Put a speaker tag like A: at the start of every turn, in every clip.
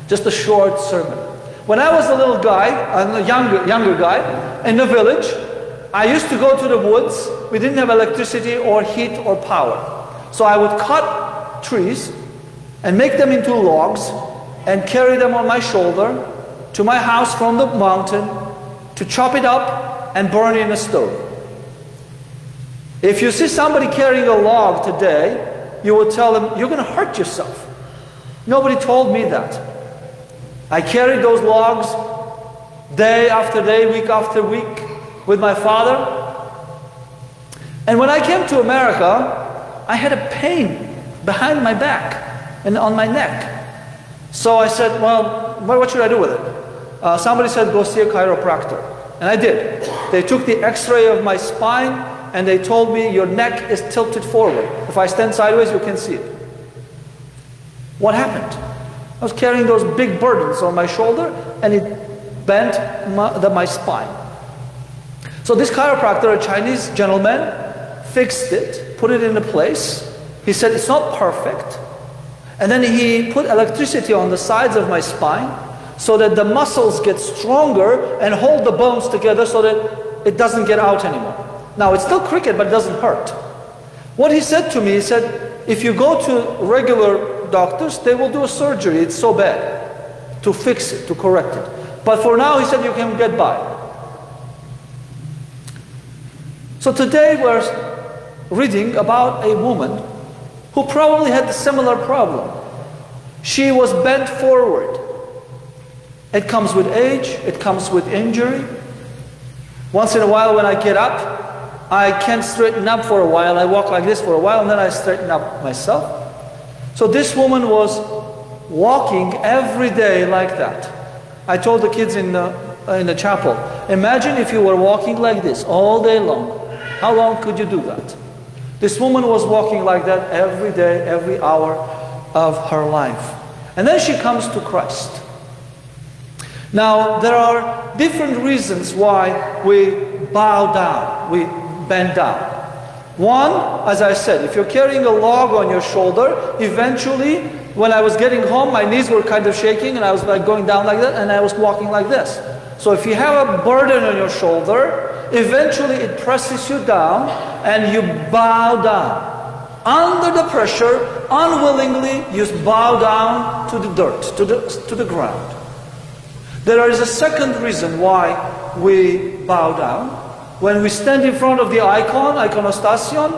A: Just a short sermon. When I was a little guy, a younger guy, in the village, I used to go to the woods. We didn't have electricity or heat or power. So I would cut trees and make them into logs and carry them on my shoulder to my house from the mountain to chop it up and burn it in a stove. If you see somebody carrying a log today, you will tell them, you're going to hurt yourself. Nobody told me that. I carried those logs day after day, week after week with my father. And when I came to America, I had a pain behind my back and on my neck. So I said, well, what should I do with it? Somebody said, go see a chiropractor. And I did. They took the x-ray of my spine and they told me your neck is tilted forward. If I stand sideways, you can see it. What happened? I was carrying those big burdens on my shoulder and it bent my spine. So this chiropractor, a Chinese gentleman, fixed it, put it into place. He said, it's not perfect. And then he put electricity on the sides of my spine so that the muscles get stronger and hold the bones together so that it doesn't get out anymore. Now, it's still crooked, but it doesn't hurt. What he said to me, he said, if you go to regular doctors, they will do a surgery. It's so bad to fix it, to correct it. But for now, he said, you can get by. So today we're reading about a woman who probably had a similar problem. She was bent forward. It comes with age, it comes with injury. Once in a while when I get up, I can't straighten up for a while. I walk like this for a while and then I straighten up myself. So this woman was walking every day like that. I told the kids in the chapel, imagine if you were walking like this all day long. How long could you do that? This woman was walking like that every day, every hour of her life. And then she comes to Christ. Now, there are different reasons why we bow down, we bend down. One, as I said, if you're carrying a log on your shoulder, eventually, when I was getting home, my knees were kind of shaking and I was like going down like that and I was walking like this. So if you have a burden on your shoulder, eventually it presses you down and you bow down. Under the pressure, unwillingly, you bow down to the dirt, to the ground. There is a second reason why we bow down. When we stand in front of the icon, iconostation,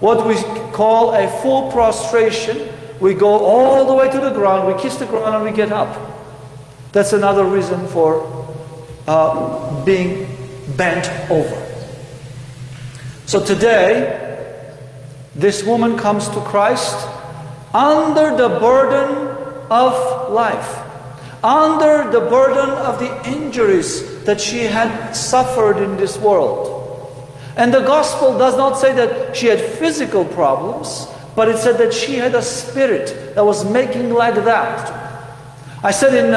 A: what we call a full prostration, we go all the way to the ground, we kiss the ground and we get up. That's another reason for being bent over. So today, this woman comes to Christ under the burden of life, under the burden of the injuries that she had suffered in this world. And the gospel does not say that she had physical problems, but it said that she had a spirit that was making like that. I said in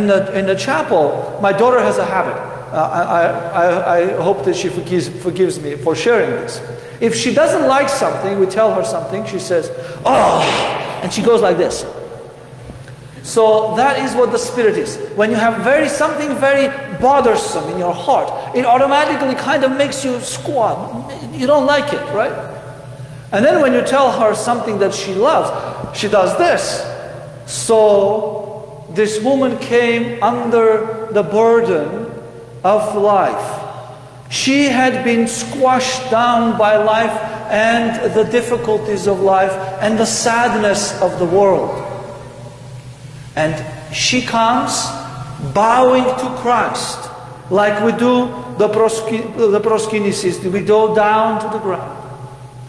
A: the chapel, my daughter has a habit. I hope that she forgives me for sharing this. If she doesn't like something, we tell her something, she says, oh, and she goes like this. So that is what the spirit is. When you have something very bothersome in your heart, it automatically kind of makes you squat. You don't like it, right? And then when you tell her something that she loves, she does this. So this woman came under the burden of life. She had been squashed down by life and the difficulties of life and the sadness of the world. And she comes bowing to Christ like we do the proskinesis. We go down to the ground.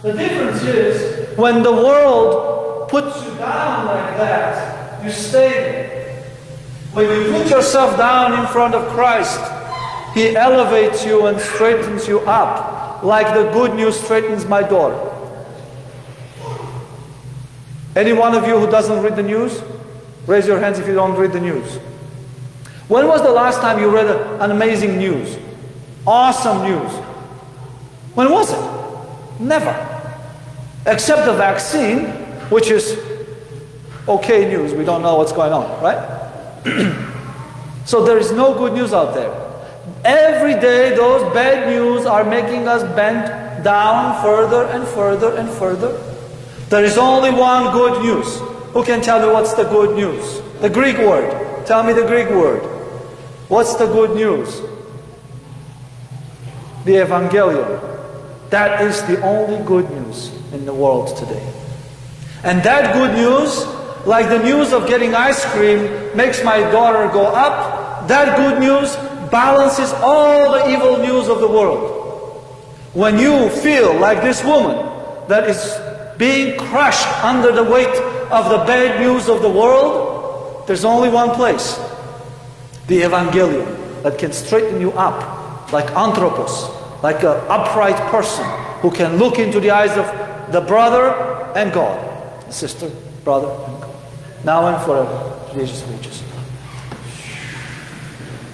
A: The difference is when the world puts you down like that, you stay there. When you put yourself down in front of Christ, He elevates you and straightens you up like the good news straightens my daughter. Any one of you who doesn't read the news? Raise your hands if you don't read the news. When was the last time you read an amazing news? Awesome news. When was it? Never. Except the vaccine, which is okay news. We don't know what's going on, right? So there is no good news out there. Every day those bad news are making us bend down further and further and further. There is only one good news. Who can tell me what's the good news? The Greek word. Tell me the Greek word. What's the good news? The Evangelium. That is the only good news in the world today. And that good news, like the news of getting ice cream makes my daughter go up, that good news balances all the evil news of the world. When you feel like this woman that is being crushed under the weight of the bad news of the world, there's only one place, the Evangelium, that can straighten you up like anthropos, like an upright person who can look into the eyes of the brother and God, the sister, brother and God, now and forever. Jesus reaches.